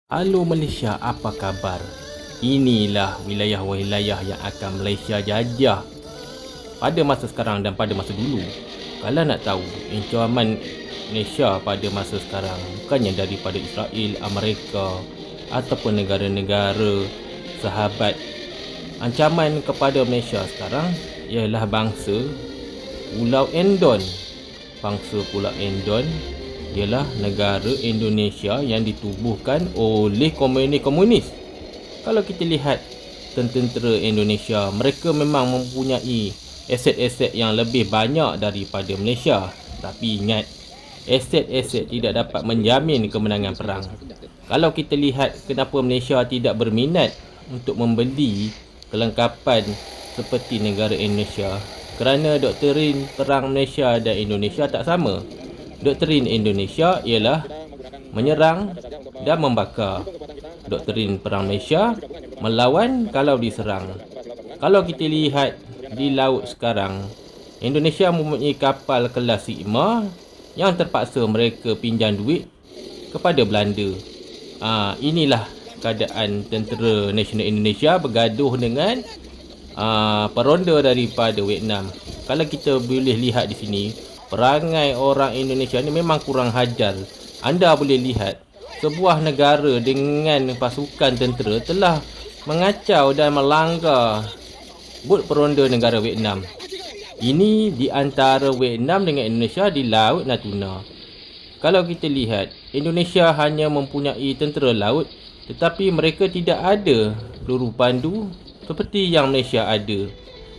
Halo Malaysia, apa khabar? Inilah wilayah-wilayah yang akan Malaysia jajah pada masa sekarang dan pada masa dulu. Kalau nak tahu, ancaman Malaysia pada masa sekarang bukannya daripada Israel, Amerika ataupun negara-negara sahabat. Ancaman kepada Malaysia sekarang ialah bangsa Pulau Endon. Bangsa Pulau Endon ialah negara Indonesia yang ditubuhkan oleh komunis. Kalau kita lihat tentera Indonesia, mereka memang mempunyai aset-aset yang lebih banyak daripada Malaysia. Tapi ingat, aset-aset tidak dapat menjamin kemenangan perang. Kalau kita lihat kenapa Malaysia tidak berminat untuk membeli kelengkapan seperti negara Indonesia, kerana doktrin perang Malaysia dan Indonesia tak sama. Doktrin Indonesia ialah menyerang dan membakar. Doktrin perang Malaysia melawan kalau diserang. Kalau kita lihat di laut sekarang, Indonesia mempunyai kapal kelas Sigma yang terpaksa mereka pinjam duit kepada Belanda. Inilah keadaan tentera nasional Indonesia bergaduh dengan peronda daripada Vietnam. Kalau kita boleh lihat di sini, perangai orang Indonesia ni memang kurang hajar. Anda boleh lihat sebuah negara dengan pasukan tentera telah mengacau dan melanggar bot peronda negara Vietnam. Ini di antara Vietnam dengan Indonesia di Laut Natuna. Kalau kita lihat, Indonesia hanya mempunyai tentera laut, tetapi mereka tidak ada peluru pandu seperti yang Malaysia ada.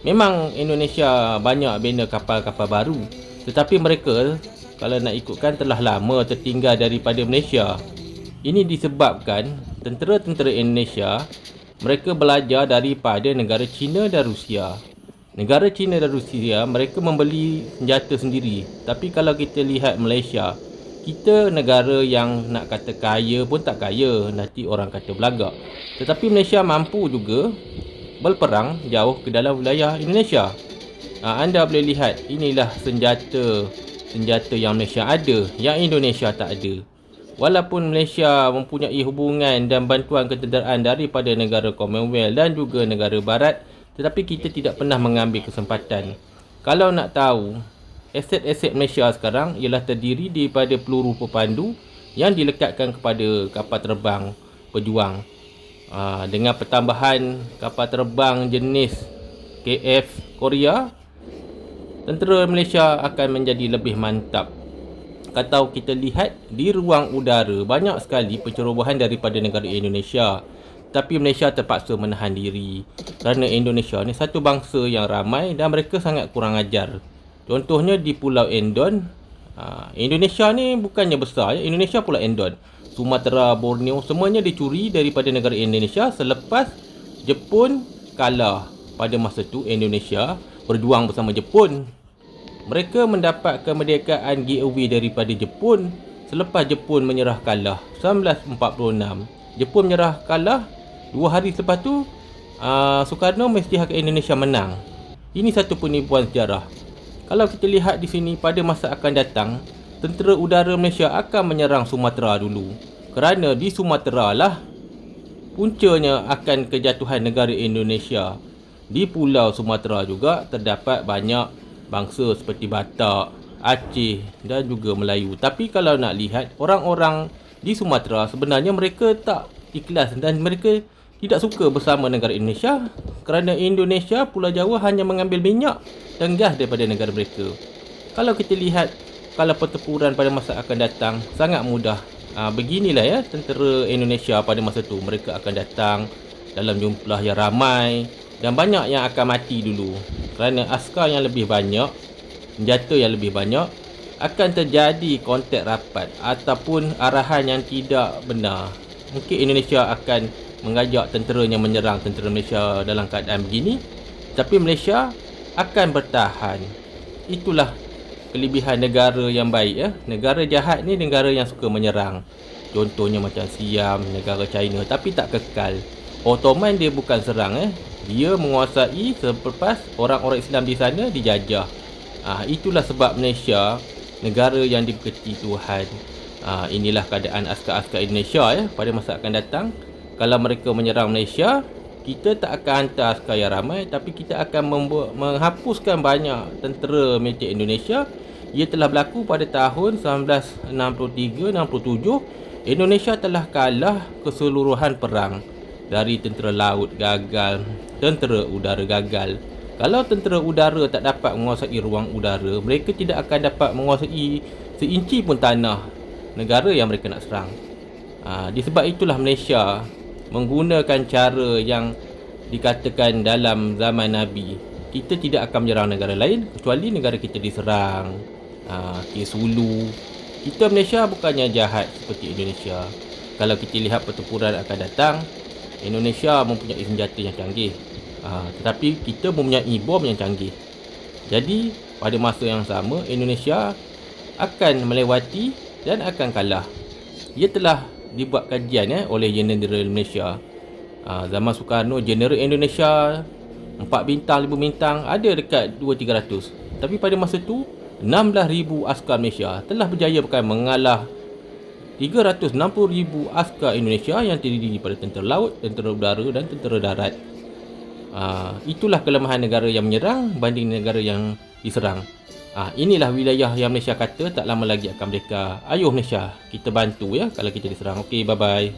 Memang Indonesia banyak bina kapal-kapal baru, tetapi mereka kalau nak ikutkan telah lama tertinggal daripada Malaysia. Ini disebabkan tentera-tentera Indonesia mereka belajar daripada negara China dan Rusia. Negara China dan Rusia mereka membeli senjata sendiri. Tapi kalau kita lihat Malaysia, kita negara yang nak kata kaya pun tak kaya, nanti orang kata belagak. Tetapi Malaysia mampu juga berperang jauh ke dalam wilayah Indonesia. Anda boleh lihat, inilah senjata yang Malaysia ada, yang Indonesia tak ada. Walaupun Malaysia mempunyai hubungan dan bantuan ketenteraan daripada negara Commonwealth dan juga negara barat, tetapi kita tidak pernah mengambil kesempatan. Kalau nak tahu, aset-aset Malaysia sekarang ialah terdiri daripada peluru pepandu yang dilekatkan kepada kapal terbang pejuang. Dengan pertambahan kapal terbang jenis KF Korea, tentera Malaysia akan menjadi lebih mantap. Kalau kita lihat di ruang udara, banyak sekali pencerobohan daripada negara Indonesia. Tapi Malaysia terpaksa menahan diri kerana Indonesia ni satu bangsa yang ramai dan mereka sangat kurang ajar. Contohnya di Pulau Endon, Indonesia ni bukannya besar ya, Indonesia Pulau Endon, Sumatera, Borneo semuanya dicuri daripada negara Indonesia selepas Jepun kalah. Pada masa tu Indonesia berjuang bersama Jepun. Mereka mendapat kemerdekaan giveaway daripada Jepun selepas Jepun menyerah kalah 1946. Jepun menyerah kalah 2 hari selepas tu Soekarno mengisytiharkan Indonesia menang. Ini satu penipuan sejarah. Kalau kita lihat di sini, pada masa akan datang tentera udara Malaysia akan menyerang Sumatera dulu, kerana di Sumatera lah puncanya akan kejatuhan negara Indonesia. Di Pulau Sumatera juga terdapat banyak bangsa seperti Batak, Aceh dan juga Melayu. Tapi kalau nak lihat, orang-orang di Sumatera sebenarnya mereka tak ikhlas dan mereka tidak suka bersama negara Indonesia, kerana Indonesia, Pulau Jawa hanya mengambil minyak dan gas daripada negara mereka. Kalau kita lihat, kalau pertempuran pada masa akan datang sangat mudah. Beginilah ya tentera Indonesia pada masa tu. Mereka akan datang dalam jumlah yang ramai dan banyak yang akan mati dulu, kerana askar yang lebih banyak, senjata yang lebih banyak, akan terjadi kontak rapat ataupun arahan yang tidak benar. Mungkin Indonesia akan mengajak tenteranya menyerang tentera Malaysia dalam keadaan begini, tapi Malaysia akan bertahan. Itulah kelebihan negara yang baik ya. Negara jahat ni negara yang suka menyerang. Contohnya macam Siam, negara China, tapi tak kekal. Ottoman dia bukan serang dia menguasai selepas orang-orang Islam di sana dijajah. Itulah sebab Malaysia negara yang diberkati Tuhan. Inilah keadaan askar-askar Indonesia ya pada masa akan datang. Kalau mereka menyerang Malaysia, kita tak akan hantar askar yang ramai, tapi kita akan menghapuskan banyak tentera milik Indonesia. Ia telah berlaku pada tahun 1963-67. Indonesia telah kalah keseluruhan perang. Dari tentera laut gagal, tentera udara gagal. Kalau tentera udara tak dapat menguasai ruang udara, mereka tidak akan dapat menguasai seinci pun tanah negara yang mereka nak serang. Disebab itulah Malaysia menggunakan cara yang dikatakan dalam zaman Nabi. Kita tidak akan menyerang negara lain kecuali negara kita diserang. Kes Hulu. Kita Malaysia bukannya jahat seperti Indonesia. Kalau kita lihat pertempuran akan datang, Indonesia mempunyai senjata yang canggih, tetapi kita mempunyai bom yang canggih. Jadi pada masa yang sama, Indonesia akan melewati dan akan kalah. Ia telah dibuat kajian oleh Jeneral Malaysia. Zaman Soekarno, Jeneral Indonesia 4 bintang, 5 bintang, ada dekat 2-300. Tapi pada masa tu 16,000 askar Malaysia telah berjaya mengalah 360,000 askar Indonesia yang terdiri daripada tentera laut, tentera udara dan tentera darat. Itulah kelemahan negara yang menyerang banding negara yang diserang. Inilah wilayah yang Malaysia kata tak lama lagi akan merdeka. Ayuh Malaysia, kita bantu ya kalau kita diserang. Okey, bye-bye.